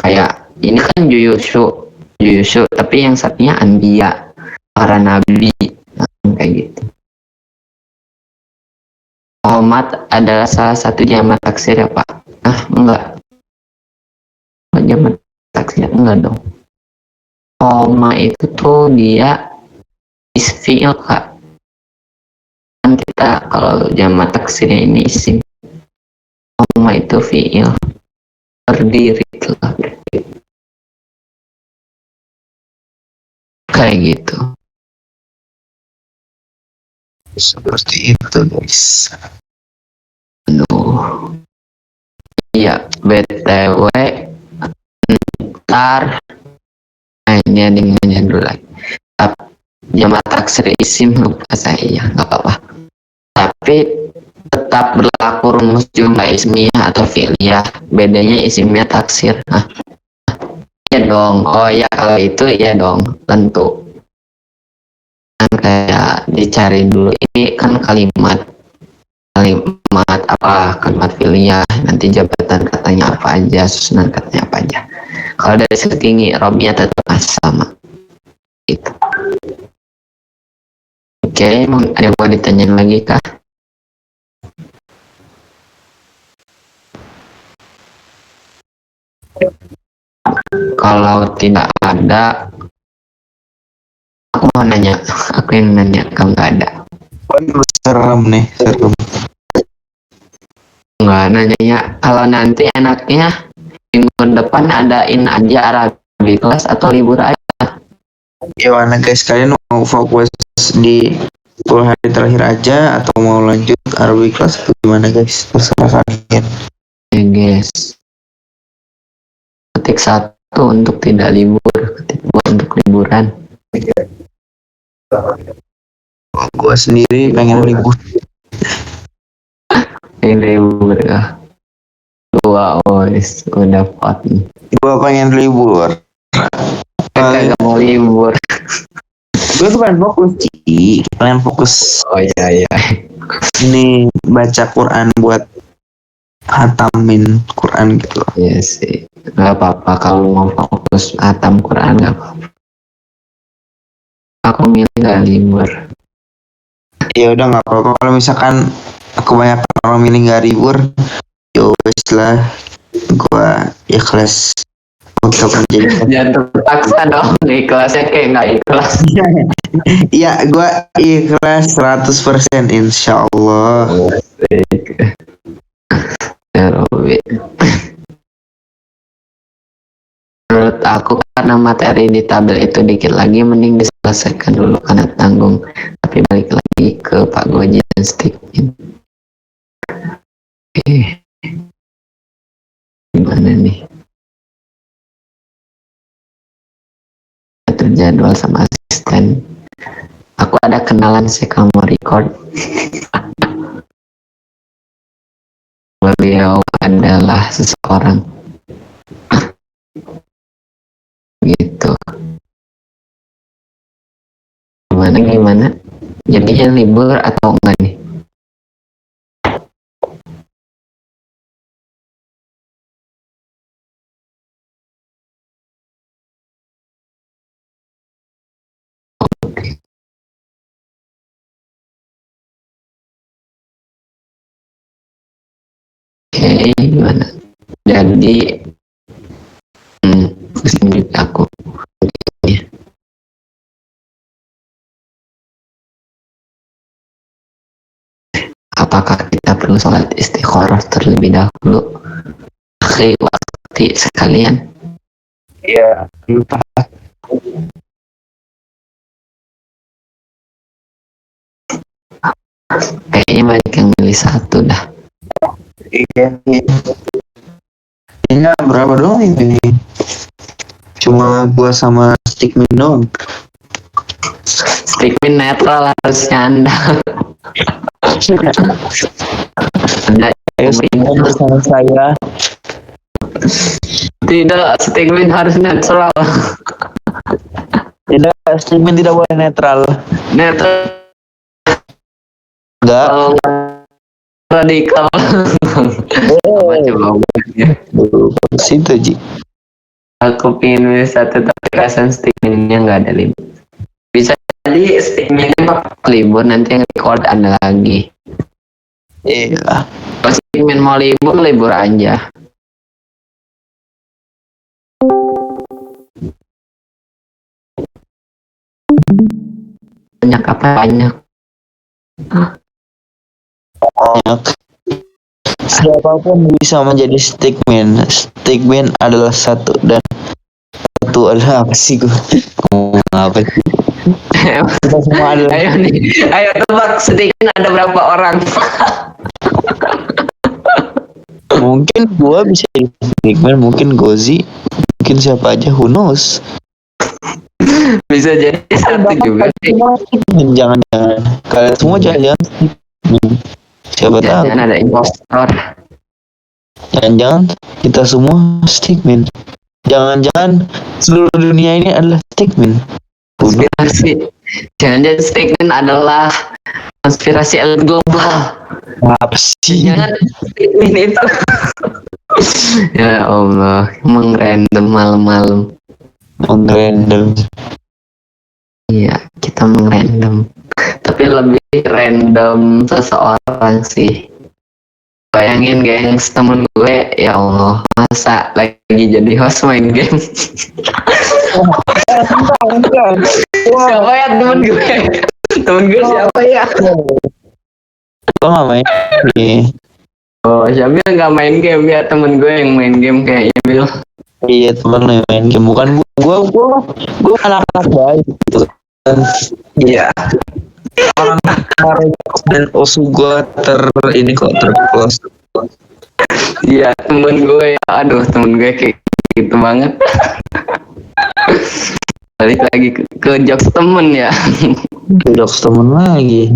Kayak ini kan Yusuf, tapi yang satunya anbiya, para nabi, kayak gitu. Muhammad adalah salah satu jamak taksir ya Pak? Enggak. Jamak taksir enggak dong. Koma itu tuh dia isfiil Kak. Kan kita kalau jamak taksirnya ini isim. Koma itu fiil. Berdiri telah berdiri. Kayak gitu. Seperti itu guys. Aduh. Iya, BTW ntar ini ada yang nanya dulu lagi. Jamak taksir isim lupa saya, nggak apa-apa. Tapi tetap berlaku rumus jumlah ismiyah atau fi'liyah. Bedanya isimnya taksir. Ya dong. Oh ya kalau itu ya dong, tentu. Kan kayak dicari dulu ini kan kalimat apa, kalimat fi'liyah, nanti jabatan katanya apa aja, susunan katanya apa aja. Kalau dari segi robnya tetap sama gitu. Oke, ada yang mau ditanyain lagi kah? Kalau tidak ada, aku mau nanya. Aku yang nanya, kalau nggak ada. Serem nih, serem. Nggak nanyanya, kalau nanti enaknya minggu depan adain aja Arabi kelas atau libur aja. Gimana guys, kalian mau fokus di 10 hari terakhir aja atau mau lanjut Arabic kelas atau gimana guys? Terserah kalian. Ya guys. Ketik 1 untuk tidak libur, ketik 2 untuk liburan. Gue sendiri pengen libur. Ini libur ya. 2 udah pot nih. Gue pengen libur. Kagak mau libur. Gue tuh pengen fokus Ci. Pengen fokus. Oh iya. Ini baca Quran buat hatamin Quran gitu. Iya sih. Gak apa-apa kalau mau fokus hatam Quran, gak apa-apa. Aku milih gak libur. Ya udah nggak apa-apa kalau misalkan kebanyakan orang milih nggak libur, ya wes lah, gue ikhlas untuk menjadi. Jangan terpaksa dong, ikhlasnya kayak gak ikhlas. Iya, gue ikhlas 100% insya Allah. Ya Robby. Menurut aku karena materi di tabel itu dikit lagi, mending diselesaikan dulu karena tanggung. Tapi balik lagi ke Pak Goji dan Stephen. Oke. Gimana nih? Atur jadwal sama asisten. Aku ada kenalan sih kamu record. Beliau adalah seseorang gitu. Gimana? Jadinya libur atau enggak nih? Oke, gimana? Jadi, pusing juga aku. Apakah kita perlu sholat istikharah terlebih dahulu? Akhi waktu sekalian. Iya, lupa. Kayaknya banyak yang milih satu dah. Iya. Kayaknya berapa doang ini? Cuma gua sama Stickmin doang. Stickmin netral harusnya Anda. Anda Ayo Stickmin bersama saya. tidak, Stickmin harus netral. Tidak, Stickmin tidak boleh netral. Netral Enggak. radikal. Coba Situ Ji. aku pingin milih satu tapi kasihan Stickminnya nggak ada libur. Bisa jadi Stickminnya libur nanti yang record Anda lagi. Iya. Kalau Stickmin mau libur aja. Banyak apa banyak? Banyak. Siapapun bisa menjadi Stickmin. Stickmin adalah satu dan satu adalah apa sih gua? Ngomong apa sih? Kita semua adalah Ayo nih, ayo tebak Stickmin ada berapa orang? mungkin gua bisa jadi Stickmin, mungkin Gozi, mungkin siapa aja, who knows. Bisa jadi satu juga sih. Jangan-jangan kalian semua jangan-jangan Stickmin. Siapa tahu, Jangan ada impostor. jangan-jangan kita semua Stickmin. Jangan-jangan seluruh dunia ini adalah Stickmin. Konspirasi. Jangan-jangan Stickmin adalah konspirasi elit global. Apa sih? Jangan Stickmin itu. Ya Allah, emang random malam-malam. Random. Iya, kita mengrandom. Tapi lebih random seseorang sih. Bayangin gengs temen gue, ya Allah, masa lagi jadi host main game. Siapa ya temen gue? Temen gue siapa ya? Kok nggak main? Oh, Syamil nggak main game ya, temen gue yang main game kayaknya Bil. Iya, temen lo yang main game, bukan gua anak-anak baik gitu kan. Iya. Orang dan osu gua ini kok terclose. Iya, temen gue ya, aduh temen gue kayak gitu banget. Balik lagi ke jokes temen ya. Dok temen lagi.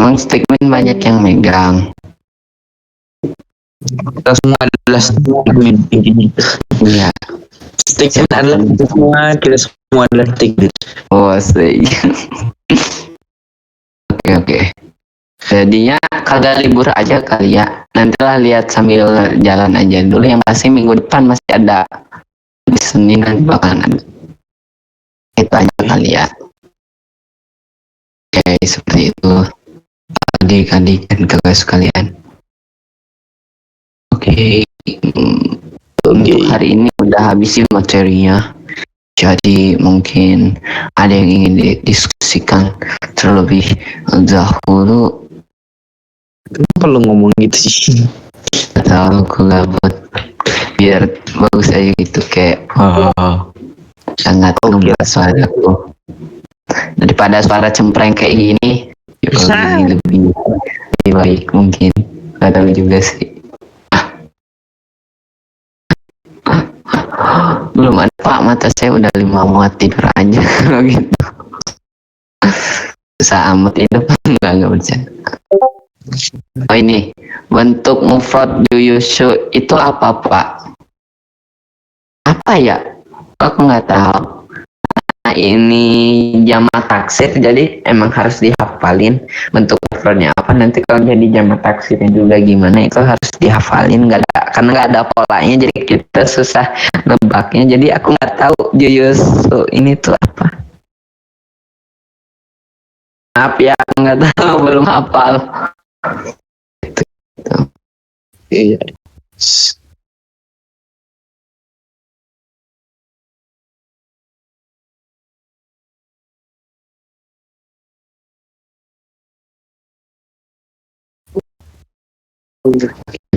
Emang Stickmin banyak yang megang. Kita semua adalah Stickmin. Iya. Stickmin adalah kita semua adalah Stickmin. Oh sih. Oke. Jadinya kagak libur aja kali ya. Nantilah lihat sambil jalan aja dulu. Yang pasti minggu depan masih ada. Di Senin nanti bakalan ada. Itu aja kali ya. Oke, seperti itu. Adik-adik dan kakak sekalian. Oke. Untuk hari ini udah habisin materinya. Jadi mungkin ada yang ingin didiskusikan terlebih dahulu. Kenapa lo ngomong gitu sih? Atau aku gabut biar bagus aja gitu kayak sangat membuat suaraku daripada suara cempreng kayak gini. Lebih baik mungkin. Gak tahu juga sih. Belum ada Pak, mata saya udah 5 muat tidur aja. Gitu. Susah amat itu. Enggak bercanda. Oh ini, bentuk mufrad yuyushu itu apa Pak? Apa ya? Aku nggak tahu. Nah, ini jamak taksir, jadi emang harus dihafalin bentuk mufradnya apa. Nanti kalau jadi jamak taksirnya juga gimana itu harus dihafalin, karena nggak ada polanya, jadi kita susah nebaknya. Jadi aku nggak tahu yuyushu ini tuh apa. Maaf ya, aku nggak tahu, belum hafal. Iya.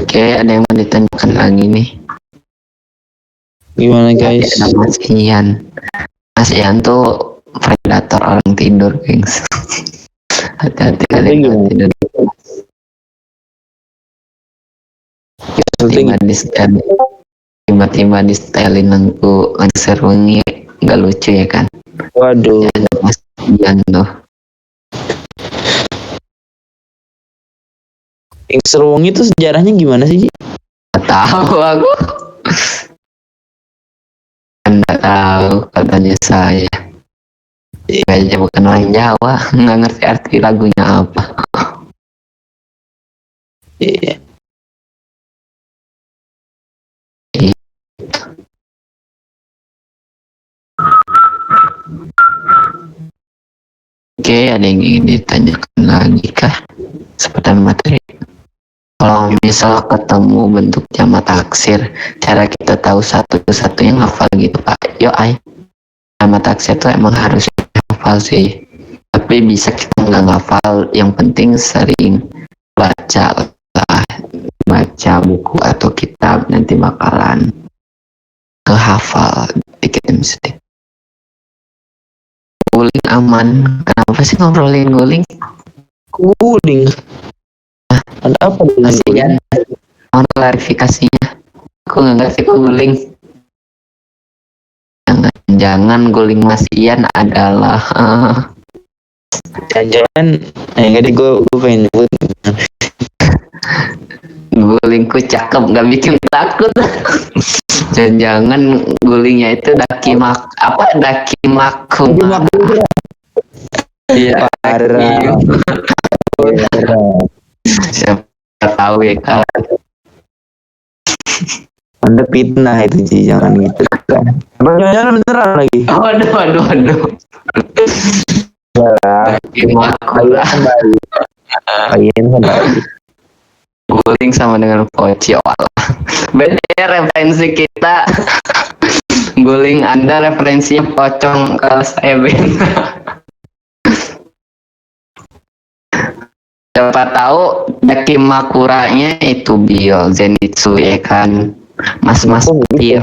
Oke, ada yang mau ditanyakan lagi nih? Gimana guys? Ada Mas Ian. Mas Ian tuh predator orang tidur, gengs. Hati-hati Maksudnya kalian gimana? tidur. Maksudnya Tiba-tiba di setelin aku langsir wengi, nggak lucu ya kan? waduh. Ya, ada Mas Ian tuh. Yang Serwong itu sejarahnya gimana sih, Ji? Nggak tahu aku. Nggak tahu katanya saya. Kayaknya bukan orang Jawa, nggak ngerti arti lagunya apa. Iya. Oke, ada yang ingin ditanyakan lagi kah? Seputar materi. Kalau misal ketemu bentuk jamak taksir, cara kita tahu satu-satu yang hafal gitu Pak. Yo ay, jamak taksir tuh emang harus hafal sih. Tapi bisa kita nggak hafal, yang penting sering baca lah, baca buku atau kitab, nanti bakalan kehafal dikit demi sedikit. Guling aman. Kenapa sih ngobrolin guling? Guling. Ada apa dengan Masih guling? kan mohon klarifikasinya. Aku nggak ngerti kok guling. Jangan guling Mas Ian adalah Jangan-jangan, enggak deh, gue pengen nyebut. gulingku cakep nggak bikin takut. Jangan gulingnya itu daki makuma. Iya. Parah. Siapa tahu ya kan. Anda fitnah itu, Ji, jangan gitu. Jangan beneran lagi. Waduh. Daki makura. Kalian kembali. Guling sama dengan pocong. Beda referensi kita. Guling Anda referensinya pocong, kalau saya beda. Siapa tahu Daki Makuranya itu Bio Zenitsu ya kan, mas-mas Bio.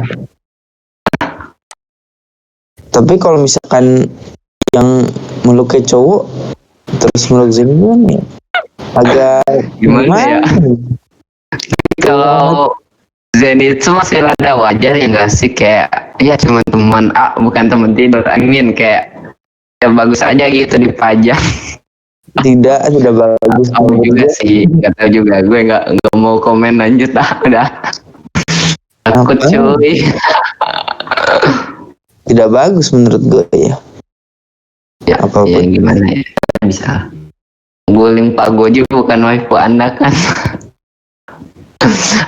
Tapi kalau misalkan yang meluknya cowok terus meluk Zenitsu ya agak Gimana ya? Kalau Zenitsu masih rada wajar ya nggak sih, kayak ya cuma teman bukan teman tidur, kayak ya bagus aja gitu dipajang. tidak bagus. Tahu juga sih, nggak tahu juga, gue nggak mau komen lanjut udah takut cuy. Tidak bagus menurut gue ya. Ya, Apa-apa. ya gimana ya, bisa guling Pak Goji bukan waifu Anda kan.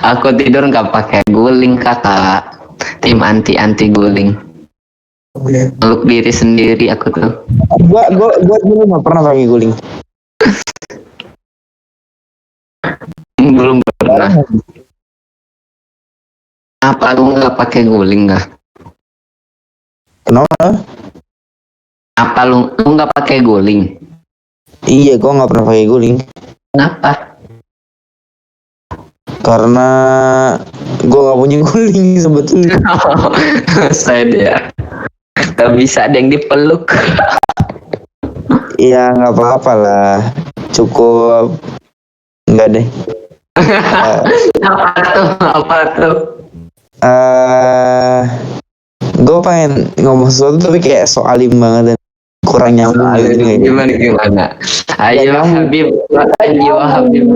Aku tidur nggak pakai guling kakak, tim anti guling, meluk diri sendiri aku tuh. Gua dulu nggak pernah pakai guling. Belum pernah. Apa lu nggak pakai guling nggak? Kenapa? Apa lu nggak pakai guling? Iya, gua nggak pernah pakai guling Kenapa? karena gua nggak punya guling sebetulnya. Saya dia nggak bisa ada yang dipeluk. Ya nggak apa-apa lah, cukup nggak deh. Apa tuh? gue pengen ngomong sesuatu tapi kayak so alim banget dan kurang nyambung gitu kayaknya. Gimana? Ayo Habib, ayo Habib.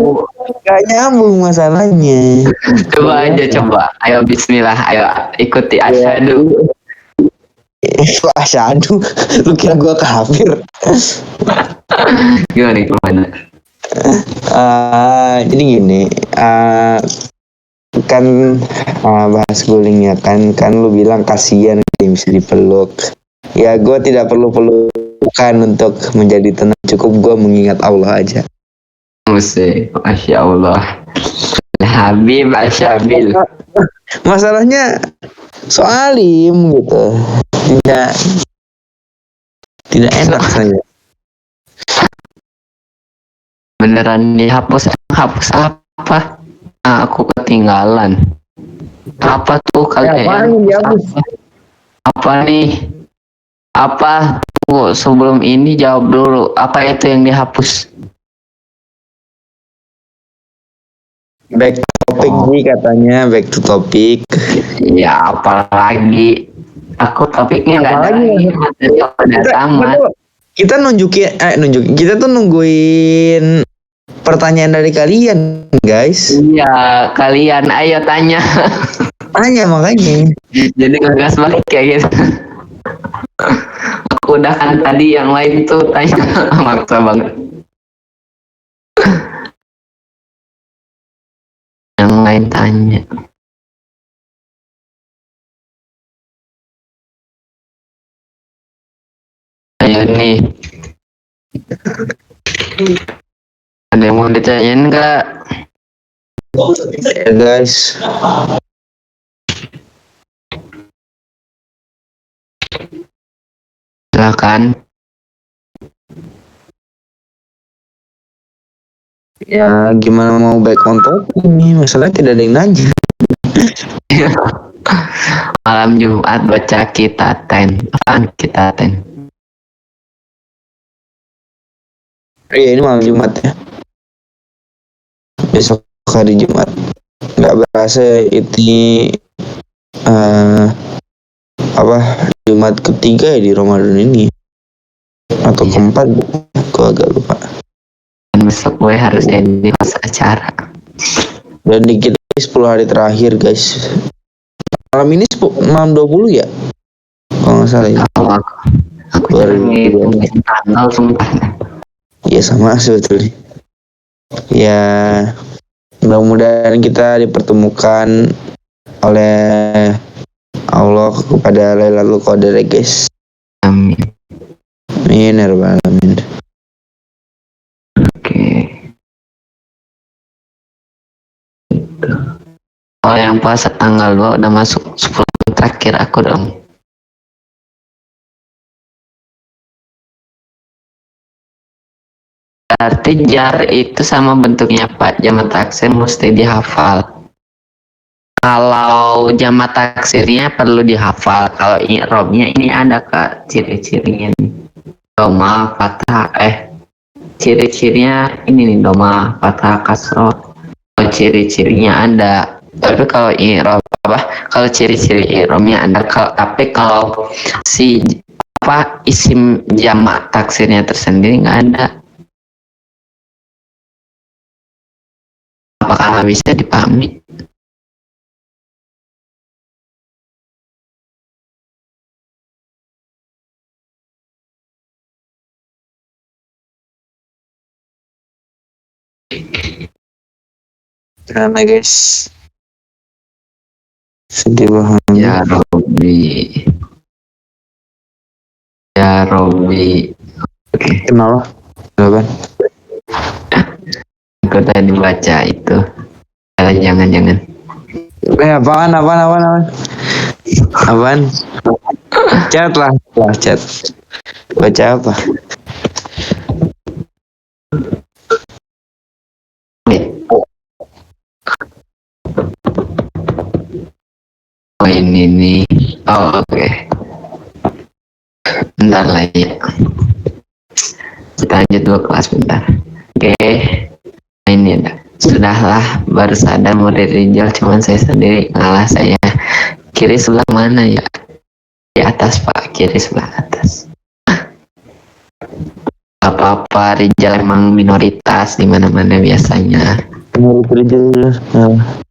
Gak nyambung masalahnya. Coba aja coba. Ayo Bismillah, ayo ikuti asyhadu. Asyhadu, lu kira gue kafir? Gimana? Jadi gini, kan bahas guling ya kan lu bilang kasihan bisa dipeluk. Ya gue tidak perlu pelukan untuk menjadi tenang, cukup gue mengingat Allah aja. Masya Allah. Habib Asyabil. Masalahnya soalim gitu, tidak enak saya. Beneran dihapus apa? Aku ketinggalan. Apa tuh kalian? Apa nih? Apa? Tunggu, sebelum ini jawab dulu. Apa itu yang dihapus? Back to topic nih katanya, back to topic. Ya apalagi. Aku topiknya nggak ada lagi. Materi udah tamat. Kita kita tuh nungguin pertanyaan dari kalian, guys. Iya, kalian ayo tanya. Tanya makanya. Jadi ngegas balik kayak gitu. Aku udah kan tadi yang lain tuh tanya. Maksa banget. Yang lain tanya. Ayo nih. Ada yang mau ditanyain nggak? Ya, guys. Silakan. Ya gimana mau back on topic ini, masalahnya tidak ada yang nanya. Malam Jumat baca Kitaten. Apaan Kitaten? Iya ini malam Jumat ya. Besok hari Jumat. Nggak berasa ini Jumat ketiga ya di Ramadan ini atau keempat, gue agak lupa. Dan besok gue harus jadi host acara. Dan dikit lagi 10 hari terakhir guys. Malam ini malam 20 ya kalau nggak salah ya. Aku jarang ngitungin tanggal sumpah. Iya sama sebetulnya. Ya mudah-mudahan kita dipertemukan oleh Allah kepada Lailatul Qadar guys. Amin. Amin ya rabbal alamin. Oke. Oh yang puasa tanggal 2 udah masuk 10 terakhir aku dong. Berarti jar itu sama bentuknya Pak, jamak taksir mesti dihafal. Kalau jamak taksirnya perlu dihafal. Kalau i'rabnya ini ada Kak ciri-cirinya nih. Doma, fathah, ciri-cirinya ini nih doma, fathah, kasroh. Kalau ciri-cirinya ada. Tapi kalau i'rab kalau ciri-ciri i'rabnya ada. Tapi kalau si isim jamak taksirnya tersendiri nggak ada. Apakah bisa dipahami? Karena guys sedih banget. Ya Robbi. Oke. Kenapa? Aku tadi baca itu. Jangan. Apaan? Chat lah chat. Baca apa? Oh ini nih. Oh oke. Bentar lah ya. Kita lanjut dua kelas bentar. Oke. Ini ada. Sudahlah, baru sadar murid Rijal cuman saya sendiri, ngalah saya. Kiri sebelah mana ya? Di atas Pak, kiri sebelah atas. Apa-apa Rijal emang minoritas di mana-mana biasanya. Murid Rijal. Nah.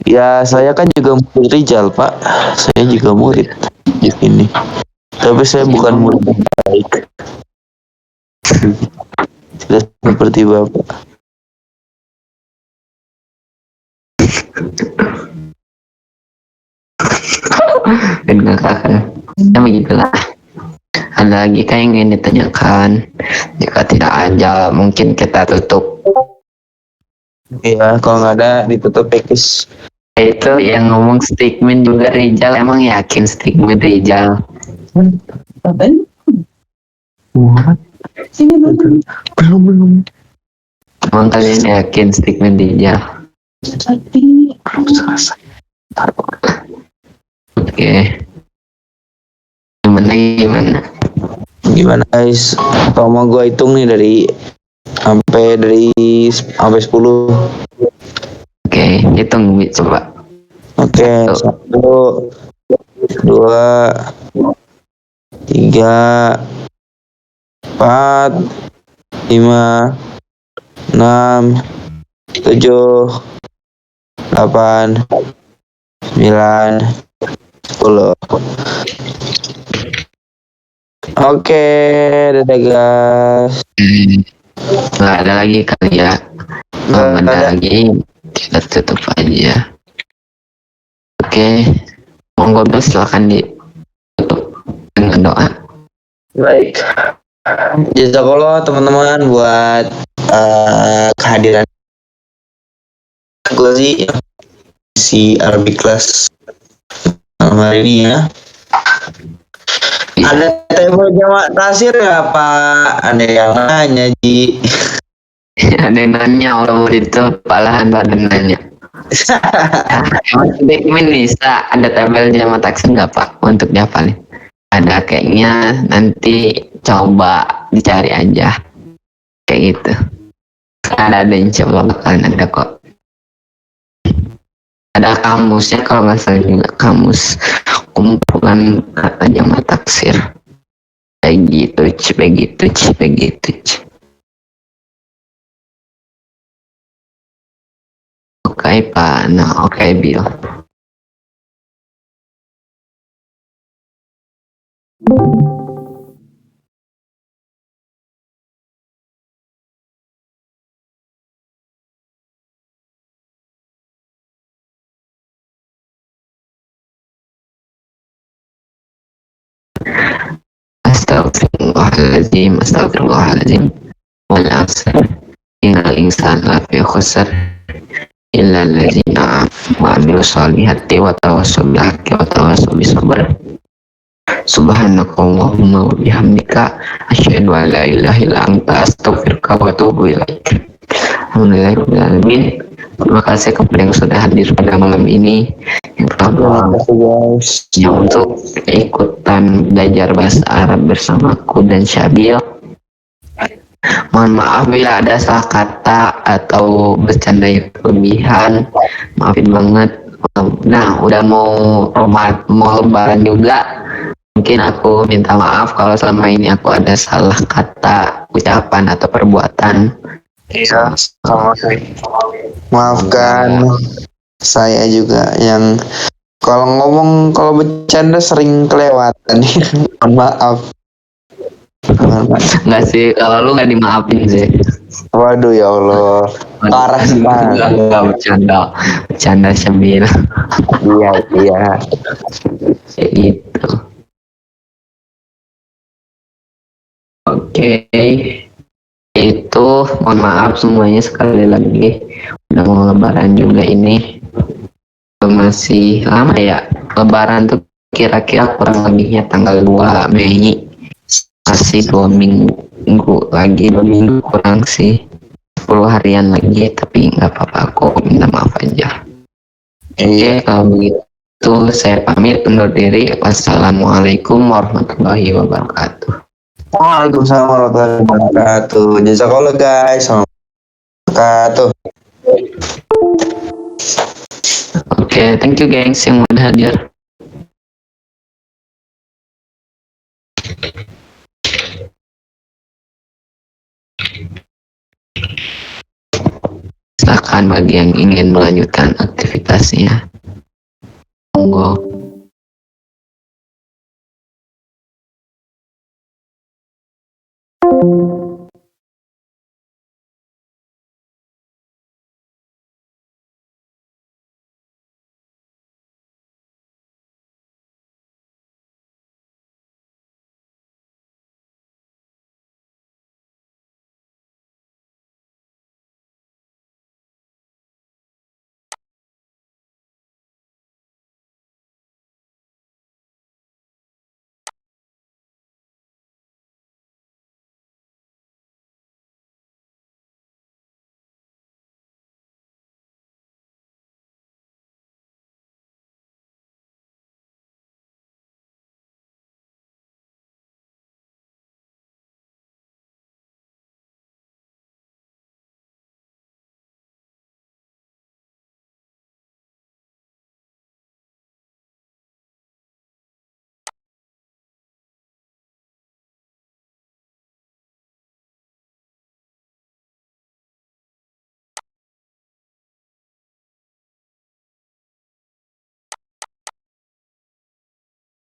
Ya saya kan juga murid Rijal Pak. Saya juga murid di sini. Tapi saya bukan murid yang baik. Tidak seperti Bapak. Dengan kakak. Ya begitulah. Ada lagi kah yang ingin ditanyakan? Jika tidak ada, mungkin kita tutup. Ya kalau nggak ada ditutup Pekis. Itu yang ngomong statement juga Rijal. Emang yakin statement Rijal? Belum. Emang kalian yakin statement Rijal? Belum selesai. Oke. Gimana? Gimana guys? Kalau mau gue hitung nih dari sampai 10. Oke, hitung Bi, coba. Oke, 1, 2, 3, 4, 5, 6, 7, 8, 9, 10. Oke, dadah guys. Nggak ada lagi kali ya. Nggak ada lagi. Kita tutup aja. Oke. Monggo Bos, silakan ditutup dengan doa. Baik. Jazakallah teman-teman buat kehadiran gue sih si Arabic Class malam hari ini ya. Ada tema jamak tasir nggak Pak? Ada yang nanya Ji. Ada yang nanya orang itu palahan badan nanya. Emang bisa ada tabel jama taksir nggak Pak untuk dihafalin? Ada kayaknya, nanti coba dicari aja kayak gitu. Ada insya Allah bakalan ada kok. Ada kamusnya kalau nggak salah juga, kamus kumpulan kata jama taksir. Begitu. Oke Pak, nah oke Bill. Astagfirullahaladzim. Wal asr. Innal insana lafi khusr. Illa alladzina wa amilu sholihati wa tawassaw bil haqqi wa tawassaw bis sabr. Subhanakallahumma wa bihamdika asyhadu an la ilaha illa anta astaghfiruka wa atubu ilaik. Alhamdulillahirabbil alamin. Terima kasih kepada yang sudah hadir pada malam ini, yang telah untuk ikutan belajar bahasa Arab bersamaku dan Syabil. Mohon maaf bila ada salah kata atau bercanda yang berlebihan, maafin banget. Nah, udah mau lebaran juga, mungkin aku minta maaf kalau selama ini aku ada salah kata, ucapan atau perbuatan. Iya, sama sih. Maafkan saya juga yang kalau bercanda sering kelewatan. Mohon maaf. Nggak sih, kalau lu nggak dimaafin sih. Waduh ya Allah, parah banget. Nggak bercanda Syabil. Iya. Kayak gitu. Oke. Itu mohon maaf semuanya sekali lagi, udah mau lebaran juga ini, masih lama ya lebaran tuh, kira-kira kurang lebihnya tanggal 2 Mei, masih 2 minggu lagi, 2 minggu kurang sih, 10 harian lagi, tapi nggak apa-apa, aku minta maaf aja. Oke, kalau begitu saya pamit undur diri. Wassalamualaikum warahmatullahi wabarakatuh. Waalaikumsalam warahmatullahi wabarakatuh. Jazakallah guys. Wabarakatuh. Oke, thank you gengs yang udah hadir. silakan bagi yang ingin melanjutkan aktivitasnya. Monggo.